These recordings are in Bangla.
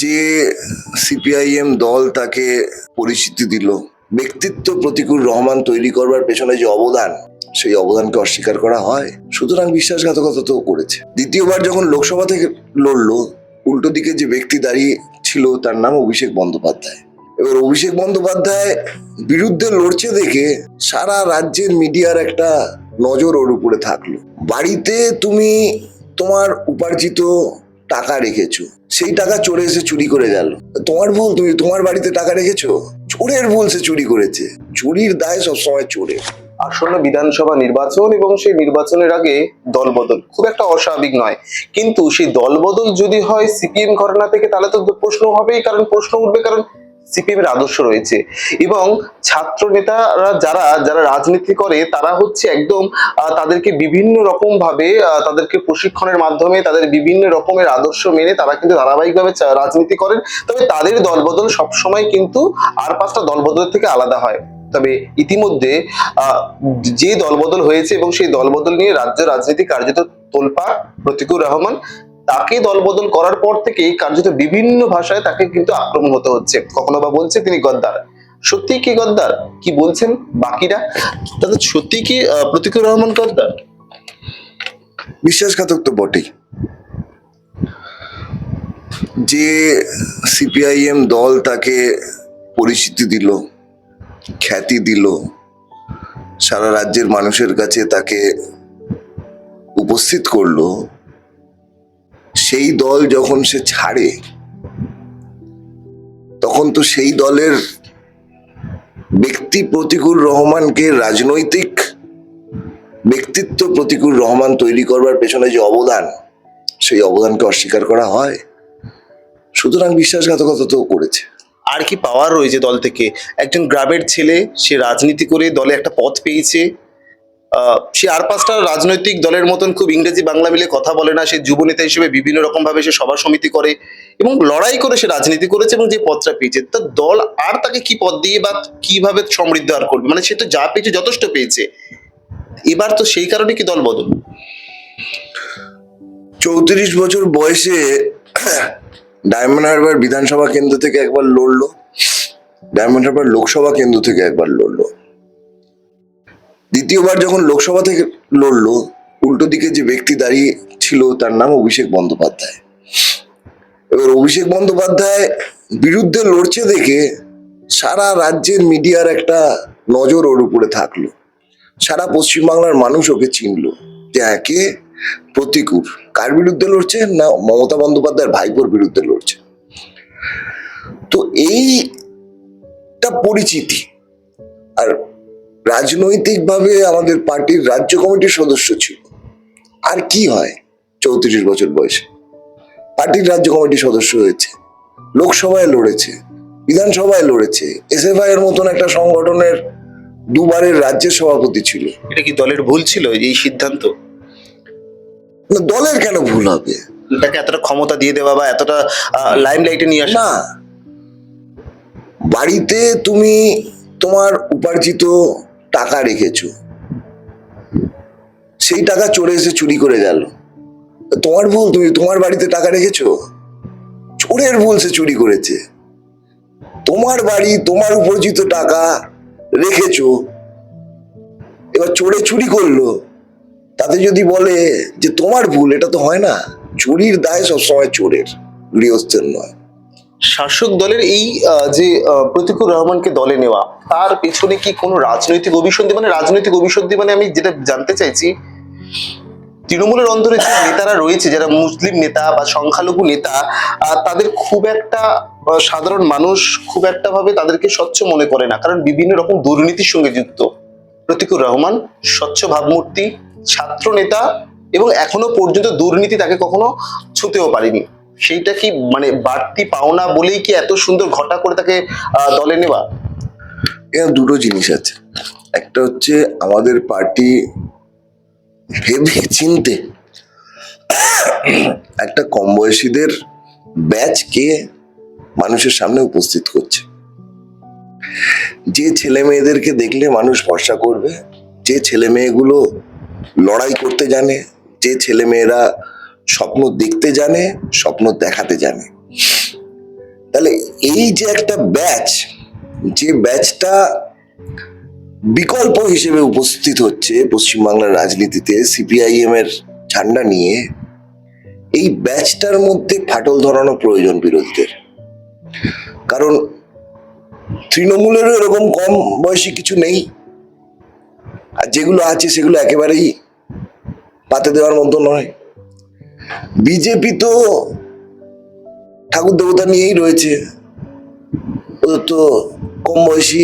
যে সিপিআইএম দল তাকে পরিচিতি দিল, ব্যক্তিত্ব প্রতিকূল রহমান তৈরি করবার পেছনে যে অবদান, সেই অবদানকে অস্বীকার করা হয়। সুতরাং বিশ্বাসঘাতকতা তো করেছে। দ্বিতীয়বার যখন লোকসভা থেকে লড়লো, উল্টো দিকে যে ব্যক্তি দাঁড়িয়ে ছিল তার নাম অভিষেক বন্দ্যোপাধ্যায়। এবার অভিষেক বন্দ্যোপাধ্যায় বিরুদ্ধে লড়ছে দেখে সারা রাজ্যের মিডিয়ার একটা নজর ওর উপরে থাকলো। বাড়িতে তুমি তোমার উপার্জিত টাকা রেখেছো, সেই টাকা চোরে এসে চুরি করে গেল। তোমার ভুল, তুমি তোমার বাড়িতে টাকা রেখেছো, চোরের ভুল, সে চুরি করেছে। চুরির দায় সবসময় চোরের। আসন্ন বিধানসভা নির্বাচন এবং সেই নির্বাচনের আগে দলবদল খুব একটা অস্বাভাবিক নয়, কিন্তু সেই দলবদল যদি হয় সিপিএম ঘরানা থেকে তাহলে তো প্রশ্ন হবেই, কারণ প্রশ্ন উঠবে, কারণ সিপিএম এর আদর্শ রয়েছে এবং ছাত্র নেতারা যারা যারা রাজনীতি করে তারা হচ্ছে একদম তাদেরকে বিভিন্ন রকম ভাবে তাদেরকে প্রশিক্ষণের মাধ্যমে তাদের বিভিন্ন রকমের আদর্শ মেনে তারা কিন্তু ধারাবাহিকভাবে রাজনীতি করেন। তবে তাদের দলবদল সবসময় কিন্তু আর পাঁচটা দলবদলের থেকে আলাদা হয়। তবে ইতিমধ্যে যে দলবদল হয়েছে এবং সেই দলবদল নিয়ে রাজ্য রাজনীতি কার্যত তোলপাড়। প্রতীকুর রহমান তাকে দলবদল করার পর থেকে কার্যত বিভিন্ন ভাষায় তাকে কিন্তু আক্রমণ হতে হচ্ছে। কখনো বা বলছে তিনি গদ্দার। সত্যি কি গদ্দার? কি বলছেন বাকিরা? তাহলে সত্যি কি প্রতীকুর রহমান গদ্দার? বিশ্বাসঘাতক তো বটেই। যে সিপিআইএম দল তাকে পরিচিতি দিল, খ্যাতি দিল, সারা রাজ্যের মানুষের কাছে তাকে উপস্থিত করলো, সেই দল যখন সে ছাড়ে তখন তো সেই দলের ব্যক্তি প্রতিকূল রহমানকে রাজনৈতিক ব্যক্তিত্ব প্রতিকূল রহমান তৈরি করবার পেছনে যে অবদান, সেই অবদানকে অস্বীকার করা হয়। সুতরাং বিশ্বাসঘাতকতা তো করেছে। আর কি পাওয়ার রয়েছে দল থেকে? একজন গ্রামের ছেলে, সে রাজনীতি করে দলে একটা পদ পেয়েছে। সে আর পাঁচটা রাজনৈতিক দলের মতন খুব ইংরেজি বাংলা মিলে কথা বলে না। সে যুবনেতা হিসেবে বিভিন্ন রকম ভাবে সে সভা সমিতি করে এবং লড়াই করে সে রাজনীতি করেছে এবং যে পদটা পেয়েছে, তা দল আর তাকে কি পদ দিয়ে বা কিভাবে সমৃদ্ধ আর করবে? মানে সে তো যা পেয়েছে যথেষ্ট পেয়েছে। এবার তো সেই কারণে কি দল বদল? 34 বছর বয়সে ডায়মন্ড হারবার বিধানসভা কেন্দ্র থেকে একবার লড়লো, ডায়মন্ড হারবার লোকসভা কেন্দ্র থেকে একবার লড়লো। দ্বিতীয়বার যখন লোকসভা থেকে লড়লো, উল্টো দিকে যে ব্যক্তি দাঁড়িয়ে ছিল তার নাম অভিষেক বন্দ্যোপাধ্যায়। এবার অভিষেক বন্দ্যোপাধ্যায় বিরুদ্ধে লড়ছে দেখে সারা রাজ্যের মিডিয়ার একটা নজর ওর উপরে থাকলো। সারা পশ্চিমবাংলার মানুষ ওকে চিনলো যে একে প্রতিকূল। কার বিরুদ্ধে লড়ছে? না, মমতা বন্দ্যোপাধ্যায়ের ভাইপোর বিরুদ্ধে লড়ছে। তো এইটা পরিচিতি। আর রাজনৈতিকভাবে আমাদের পার্টির রাজ্য কমিটির সদস্য ছিল। আর কি হয় 34 বছর বয়সে? পার্টির রাজ্য কমিটির সদস্য হয়েছে, লোকসভায় লড়েছে, বিধানসভায় লড়েছে, এসএফআই এর মতন একটা সংগঠনের দুবারের রাজ্যের সভাপতি ছিল। এটা কি দলের ভুল ছিল এই সিদ্ধান্ত? না, দলের কেন ভুল হবে? তাকে এতটা ক্ষমতা দিয়ে দেওয়া বা এতটা লাইমলাইটে নিয়ে আসা? না, বাড়িতে তুমি তোমার উপার্জিত টাকা রেখেছো, সেই টাকা চোরে এসে চুরি করে গেল। তোমার ভুল, তুমি তোমার বাড়িতে টাকা রেখেছো, চোরের ভুল, সে চুরি করেছে। তোমার বাড়ি, তোমার উপার্জিত টাকা রেখেছো, এবার চোরে চুরি করলো, তাতে যদি বলে যে তোমার ভুল, এটা তো হয় না। চুরির দায় সবসময় চোরের, গৃহস্থের নয়। শাসক দলের এই যে প্রতীকুর রহমানকে দলে নেওয়া, তার পেছনে কি কোনো রাজনৈতিক অভিসন্ধি? মানে রাজনৈতিক অভিসন্ধি মানে আমি যেটা জানতে চাইছি, তৃণমূলের অন্তরে যে নেতারা রয়েছে, যারা মুসলিম নেতা বা সংখ্যালঘু নেতা, তাদের খুব একটা সাধারণ মানুষ খুব একটা ভাবে তাদেরকে স্বচ্ছ মনে করে না, কারণ বিভিন্ন রকম দুর্নীতির সঙ্গে যুক্ত। প্রতীকুর রহমান স্বচ্ছ ভাবমূর্তি, ছাত্র নেতা এবং এখনো পর্যন্ত দুর্নীতি তাকে কখনো ছুঁতেও পারেনি। সেইটা কি মানে বাড়তি পাওনা বলেই কি এত সুন্দর ঘটা করে তাকে দলে নেওয়া? এর দুটো জিনিস আছে। একটা হচ্ছে আমাদের পার্টি ভেবে চিনতে একটা কম বয়সীদের ব্যাচকে মানুষের সামনে উপস্থিত করছে। যে ছেলে মেয়েদেরকে দেখলে মানুষ ভরসা করবে, যে ছেলে মেয়েগুলো লড়াই করতে জানে, যে ছেলে মেয়েরা স্বপ্ন দেখতে জানে, স্বপ্ন দেখাতে জানে, তাহলে এই যে একটা ব্যাচ, যে ব্যাচটা বিকল্প হিসেবে উপস্থিত হচ্ছে পশ্চিমবাংলার রাজনীতিতে সিপিআইএম এর ঝান্ডা নিয়ে, এই ব্যাচটার মধ্যে ফাটল ধরানো প্রয়োজন বিরোধীদের। কারণ তৃণমূলেরও এরকম কম বয়সী কিছু নেই, আর যেগুলো আছে সেগুলো একেবারেই পাতে দেওয়ার মতো নয়। বিজেপি তো ঠাকুর দেবতা নিয়েই রয়েছে, ওদের তো কম বয়সী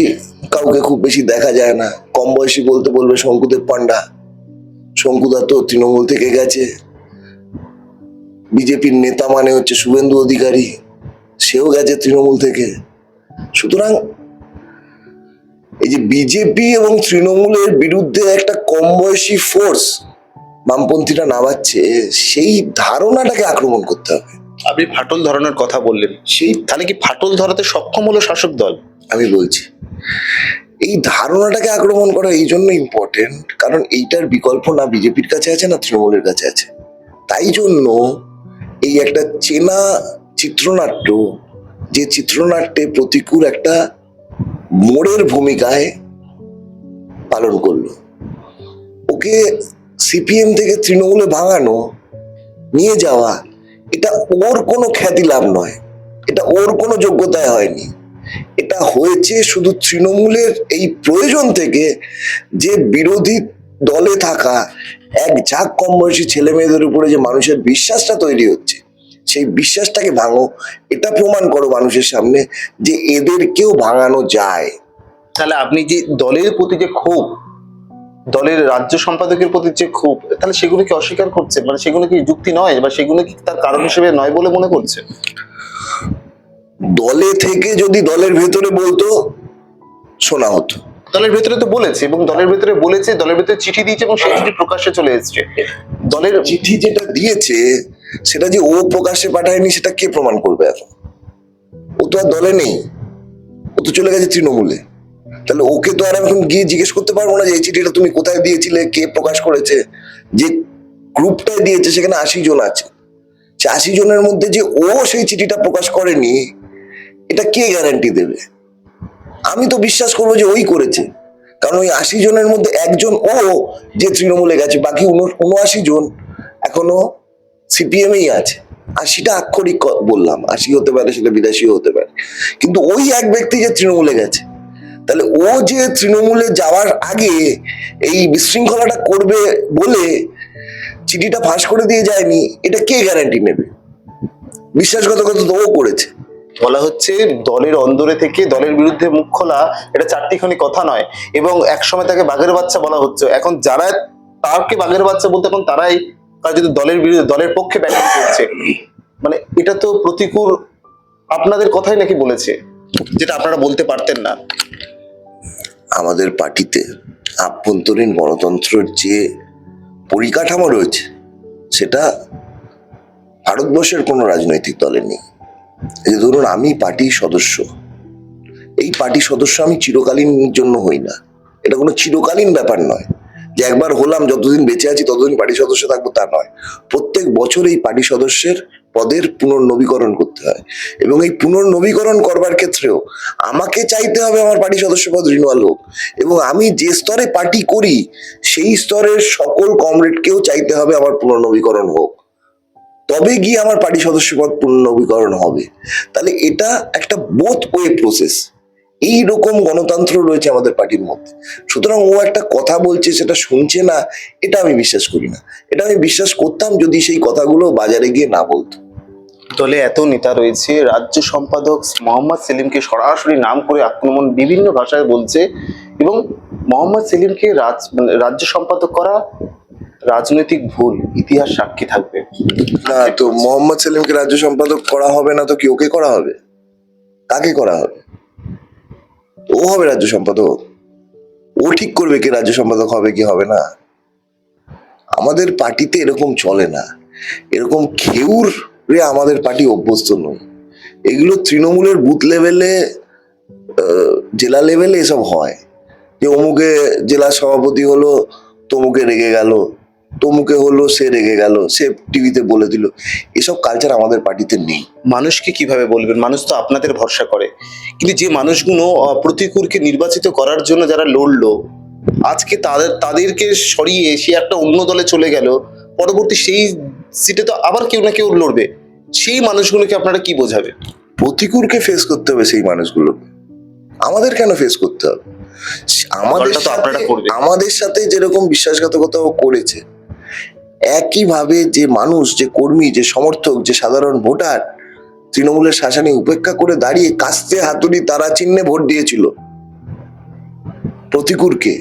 কাউকে খুব বেশি দেখা যায় না। কম বয়সী বলতে বলবে শঙ্কুদেব পান্ডা, শঙ্কুদা তো তৃণমূল থেকে গেছে। বিজেপির নেতা মানে হচ্ছে শুভেন্দু অধিকারী, সেও গেছে তৃণমূল থেকে। সুতরাং এই যে বিজেপি এবং তৃণমূলের বিরুদ্ধে একটা কম বয়সী ফোর্স বামপন্থীরা নামাচ্ছে, সেই ধারণাটাকে আক্রমণ করতে হবে। আপনি ফাটল ধরানোর কথা বললেন, তাহলে কি ফাটল ধরাতে সক্ষম হলো শাসক দল? আমি বলছি এই ধারণাটাকে আক্রমণ করা এই জন্য ইম্পর্টেন্ট, কারণ এইটার বিকল্প না বিজেপির কাছে আছে না তৃণমূলের কাছে আছে। তাই জন্য এই একটা চেনা চিত্রনাট্য, যে চিত্রনাট্যে প্রতিকূল একটা মোড়ের ভূমিকায় পালন করলো, ওকে সিপিএম থেকে তৃণমূলে ভাঙানো, নিয়ে যাওয়া, এটা ওর কোনো খ্যাতি লাভ নয়, এটা ওর কোনো যোগ্যতায় হয়নি। এটা হয়েছে শুধু তৃণমূলের এই প্রয়োজন থেকে, যে বিরোধী দলে থাকা এক ঝাঁক কম বয়সী ছেলে মেয়েদের উপরে যে মানুষের বিশ্বাসটা তৈরি হচ্ছে, সেই বিশ্বাসটাকে ভাঙো, এটা প্রমাণ করো মানুষের সামনে যে এদেরকেও ভাঙানো যায়। তাহলে আপনি যে দলের প্রতি যে ক্ষোভ, দলের রাজ্য সম্পাদকের প্রতি যে ক্ষোভ, তাহলে সেগুলো কি অস্বীকার করছে? মানে সেগুলো কি যুক্তি নয়, বা সেগুলো কি তার কারণ হিসেবে নয় বলে মনে করছে? দলে থেকে যদি দলের ভেতরে বলতো শোনা হতো। দলের ভেতরে তো বলেছে, এবং দলের ভেতরে বলেছে, দলের ভেতরে চিঠি দিয়েছে, এবং সেই চিঠি প্রকাশ্যে চলে এসেছে। দলের চিঠি যেটা দিয়েছে সেটা যে ও প্রকাশ্যে পাঠায়নি সেটা কে প্রমাণ করবে এখন? ও তো আর দলে নেই, ও তো চলে গেছে তৃণমূলে। তাহলে ওকে তো আর এখন গিয়ে জিজ্ঞেস করতে পারবো না যে এই চিঠিটা তুমি কোথায় দিয়েছিলে, কে প্রকাশ করেছে। যে গ্রুপটায় দিয়েছে সেখানে 80 জন আছে, সে 80 জনের মধ্যে যে ও সেই চিঠিটা প্রকাশ করেনি, এটা কে গ্যারান্টি দেবে? আমি তো বিশ্বাস করবো যে ওই করেছে, কারণ ওই 80 জনের মধ্যে একজন ও যে তৃণমূলে গেছে, বাকি 79 জন এখনো সিপিএমই আছে। 80টা আক্ষরিক বললাম, 80 হতে পারে, সেটা 82 হতে পারে, কিন্তু ওই এক ব্যক্তি যে তৃণমূলে গেছে। তাহলে ও যে তৃণমূলে যাওয়ার আগে এই বিশৃঙ্খলাটা করবে বলে চিঠিটা ফাঁস করে দিয়ে যায়নি, এটা কে গ্যারান্টি নেবে? বিশ্বাসঘাতকতা তো ও করেছে। বলা হচ্ছে দলের অন্দরে থেকে দলের বিরুদ্ধে মুখ খোলা এটা চারটিখানি কথা নয়, এবং একসময় তাকে বাঘের বাচ্চা বলা হচ্ছে। এখন যারা তাকে বাঘের বাচ্চা বলতে, এখন তারাই তার যদি দলের বিরুদ্ধে, দলের পক্ষে ব্যাটিং করছে, মানে এটা তো প্রতিকূল আপনাদের কথাই নাকি বলেছে, যেটা আপনারা বলতে পারতেন না। আমাদের পার্টিতে আভ্যন্তরীণ গণতন্ত্রের যে পরিকাঠামো রয়েছে, সেটা ভারতবর্ষের কোনো রাজনৈতিক দলে নেই। এই যে ধরুন আমি পার্টির সদস্য, এই পার্টির সদস্য আমি চিরকালীন জন্য হই না, এটা কোনো চিরকালীন ব্যাপার নয় যে একবার হলাম, যতদিন বেঁচে আছি ততদিন পার্টির সদস্য থাকবো, তা নয়। প্রত্যেক বছর এই পার্টি সদস্যের পদের পুনর্নবীকরণ করতে হয়, এবং এই পুনর্নবীকরণ করবার ক্ষেত্রেও আমাকে চাইতে হবে আমার পার্টি সদস্য পদ রিনিউয়াল হোক, এবং আমি যে স্তরে পার্টি করি সেই স্তরের সকল কমরেডকেও চাইতে হবে আমার পুনর্নবীকরণ হোক, তবে গিয়ে আমার পার্টি সদস্য পদ পুনর্নবীকরণ হবে। তাহলে এটা একটা বোথ ওয়ে প্রসেস। এইরকম গণতন্ত্র রয়েছে আমাদের পার্টির মধ্যে। সুতরাং ও একটা কথা বলছে, সেটা শুনছে না, এটা আমি বিশ্বাস করি না। এটা আমি বিশ্বাস করতাম যদি সেই কথাগুলো বাজারে গিয়ে না বলতো। দলে এত নেতা রয়েছে, রাজ্য সম্পাদক মোহাম্মদ সেলিমকে সরাসরি নাম করে আক্রমণ বিভিন্ন ভাষায় বলছে, এবং মোহাম্মদ সেলিমকে রাজ্য সম্পাদক করা রাজনৈতিক ভুল, ইতিহাস সাক্ষী থাকবে। না তো মোহাম্মদ সেলিমকে রাজ্য সম্পাদক করা হবে না তো কি ওকে করা হবে? কাকে করা হবে? ও হবে রাজ্য সম্পাদক, ও ঠিক করবে কে রাজ্য সম্পাদক হবে কি হবে না। আমাদের পার্টিতে এরকম চলে না, এরকম খেউর রে আমাদের পার্টি অভ্যস্ত নয়। এগুলো তৃণমূলের বুথ লেভেলে, জেলা লেভেলে এসব হয়, যে অমুকে জেলা সভাপতি হলো, তমুকে রেগে গেল, তমুকে হলো, সে রেগে গেল, সে টিভিতে বলে দিল। এসব কালচার আমাদের পার্টিতে নেই। মানুষকে কিভাবে বলবেন? মানুষ তো আপনাদের ভরসা করে, কিন্তু যে মানুষগুলো প্রতিকূলকে নির্বাচিত করার জন্য যারা লড়লো, আজকে তাদেরকে সরিয়ে সে একটা অন্য দলে চলে গেল, পরবর্তী সেই সিটে তো আবার কেউ না কেউ লড়বে, সেই মানুষগুলোকে আপনারা কি বোঝাবে? প্রতিকূলকে ফেস করতে হবে সেই মানুষগুলো, আমাদের কেন ফেস করতে হবে? আমাদের দলটা তো আপনারা সাথে করবেন। আমাদের সাথে যেরকম বিশ্বাসঘাতকতা ও করেছে, একইভাবে যে মানুষ, যে কর্মী, যে সমর্থক, যে সাধারণ ভোটার তৃণমূলের শাসনে উপেক্ষা করে দাঁড়িয়ে কাস্তে হাতুড়ি তারা চিহ্নে ভোট দিয়েছিল প্রতিকূলকে,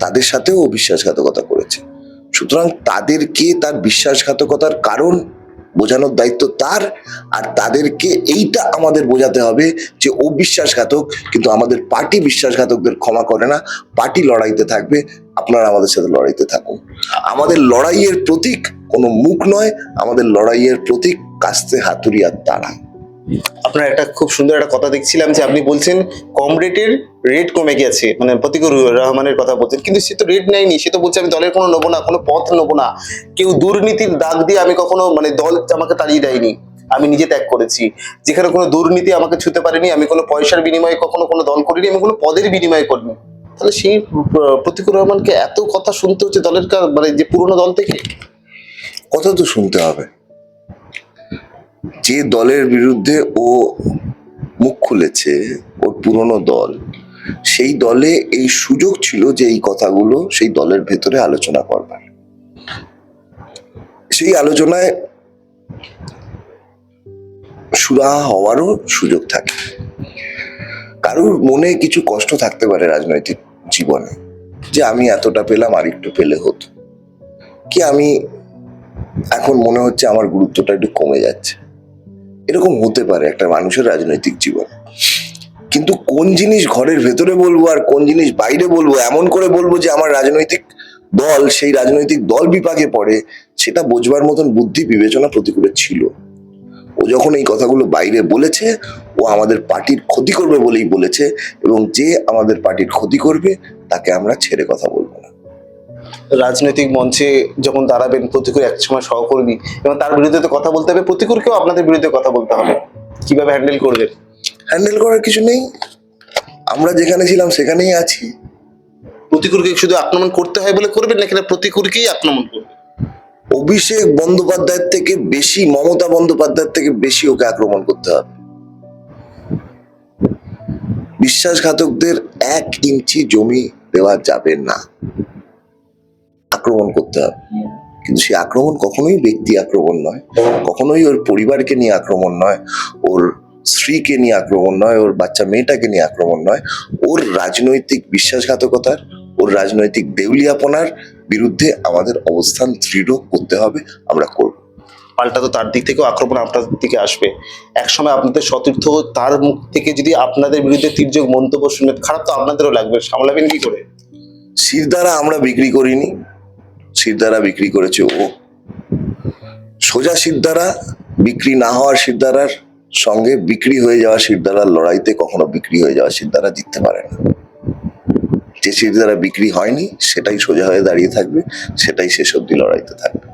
তাদের সাথেও বিশ্বাসঘাতকতা করেছে। সুতরাং তাদেরকে তার বিশ্বাসঘাতকতার কারণ বোঝানোর দায়িত্ব তার, আর তাদেরকে এইটা আমাদের বোঝাতে হবে যে ও বিশ্বাসঘাতক, কিন্তু আমাদের পার্টি বিশ্বাসঘাতকদের ক্ষমা করে না। পার্টি লড়াইতে থাকবে, আপনারা আমাদের সাথে লড়াইতে থাকুন। আমাদের লড়াইয়ের প্রতীক কোনো মুখ নয়, আমাদের লড়াইয়ের প্রতীক কাস্তে হাতুড়ি আর তারা। আপনার একটা খুব সুন্দর একটা কথা দেখছিলাম যে আপনি বলছেন কমরেডের রেট কমে গেছে, মানে প্রতিকুর রহমানের কথা বলছেন, কিন্তু সে তো রেট নেয়নি, সে তো বলছে আমি দলের কোনো নেবো না, কোনো পথ নেবো না, কেউ দুর্নীতির দাগ দিয়ে আমি কখনো, মানে দল আমাকে তাড়িয়ে দেয়নি, আমি নিজে ত্যাগ করেছি, যেখানে কোনো দুর্নীতি আমাকে ছুতে পারেনি, আমি কোনো পয়সার বিনিময়ে কখনো কোনো দল করিনি, আমি কোনো পদের বিনিময়ে করিনি। তাহলে সেই প্রতিকুর রহমানকে এত কথা শুনতে হচ্ছে দলের মানে যে পুরনো দল থেকে? কথা তো শুনতে হবে। যে দলের বিরুদ্ধে ও মুখ খুলেছে, ওর পুরনো দল, সেই দলে এই সুযোগ ছিল যে এই কথাগুলো সেই দলের ভেতরে আলোচনা করবার, সেই আলোচনায় সুরাহা হওয়ারও সুযোগ থাকে। কারোর মনে কিছু কষ্ট থাকতে পারে রাজনৈতিক জীবনে, যে আমি এতটা পেলাম, আর একটু পেলে হতো, কি আমি এখন মনে হচ্ছে আমার গুরুত্বটা একটু কমে যাচ্ছে, এরকম হতে পারে একটা মানুষের রাজনৈতিক জীবন। কিন্তু কোন জিনিস ঘরের ভেতরে বলবো আর কোন জিনিস বাইরে বলবো, এমন করে বলবো যে আমার রাজনৈতিক দল, সেই রাজনৈতিক দল বিপাকে পড়ে, সেটা বোঝবার মতন বুদ্ধি বিবেচনা প্রতিকূলের ছিল। ও যখন এই কথাগুলো বাইরে বলেছে, ও আমাদের পার্টির ক্ষতি করবে বলেই বলেছে, এবং যে আমাদের পার্টির ক্ষতি করবে তাকে আমরা ছেড়ে কথা বলবো না। রাজনৈতিক মঞ্চে যখন দাঁড়াবেন প্রতিকূল একসময় সহকর্মী, এবং তার বিরুদ্ধে তো কথা বলতে হবে, প্রতিকূলকেও আপনাদের বিরুদ্ধে কথা বলতে হবে, কিভাবে হ্যান্ডেল করবেন? হ্যান্ডেল করার কিছু নেই, আমরা যেখানে ছিলাম সেখানেই আছি। প্রতিকূলকে শুধু আক্রমণ করতে হয় বলে করবেন, নাকি না প্রতিকূলকেই আক্রমণ করবেন? অভিষেক বন্দ্যোপাধ্যায়ের থেকে বেশি, মমতা বন্দ্যোপাধ্যায়ের থেকে বেশি ওকে আক্রমণ করতে হবে। বিশ্বাসঘাতকদের 1 ইঞ্চি জমি দেওয়া যাবে না, আক্রমণ করতে হবে। কিন্তু সেই আক্রমণ কখনোই ব্যক্তি আক্রমণ নয়, কখনোই ওর পরিবারকে নিয়ে আক্রমণ নয়, ওর স্ত্রীকে নিয়ে আক্রমণ নয়, ওর বাচ্চা মেয়েটাকে নিয়ে আক্রমণ নয়, ওর রাজনৈতিক বিশ্বাসঘাতকতার, ওর রাজনৈতিক দেউলিয়াপনার বিরুদ্ধে আমাদের অবস্থান দৃঢ় করতে হবে, আমরা করব। পাল্টা তো তার দিক থেকেও আক্রমণ আপনাদের দিকে আসবে। একসময় আপনাদের সতীর্থ তার মুখ থেকে যদি আপনাদের বিরুদ্ধে তির্যক মন্তব্য শুনে, খারাপ তো আপনাদেরও লাগবে, সামলাবেন কি করে? শিরদাঁড়া আমরা বিক্রি করিনি, শিরদাঁড়া বিক্রি করেছে ও। সোজা শিরদাঁড়া বিক্রি না হওয়ার শিরদাঁড়ার সঙ্গে বিক্রি হয়ে যাওয়া শিরদাঁড়ার লড়াইতে কখনো বিক্রি হয়ে যাওয়া শিরদাঁড়া জিততে পারে না। যে শিরদাঁড়া বিক্রি হয়নি সেটাই সোজা হয়ে দাঁড়িয়ে থাকবে, সেটাই শেষ অব্দি লড়াইতে থাকবে।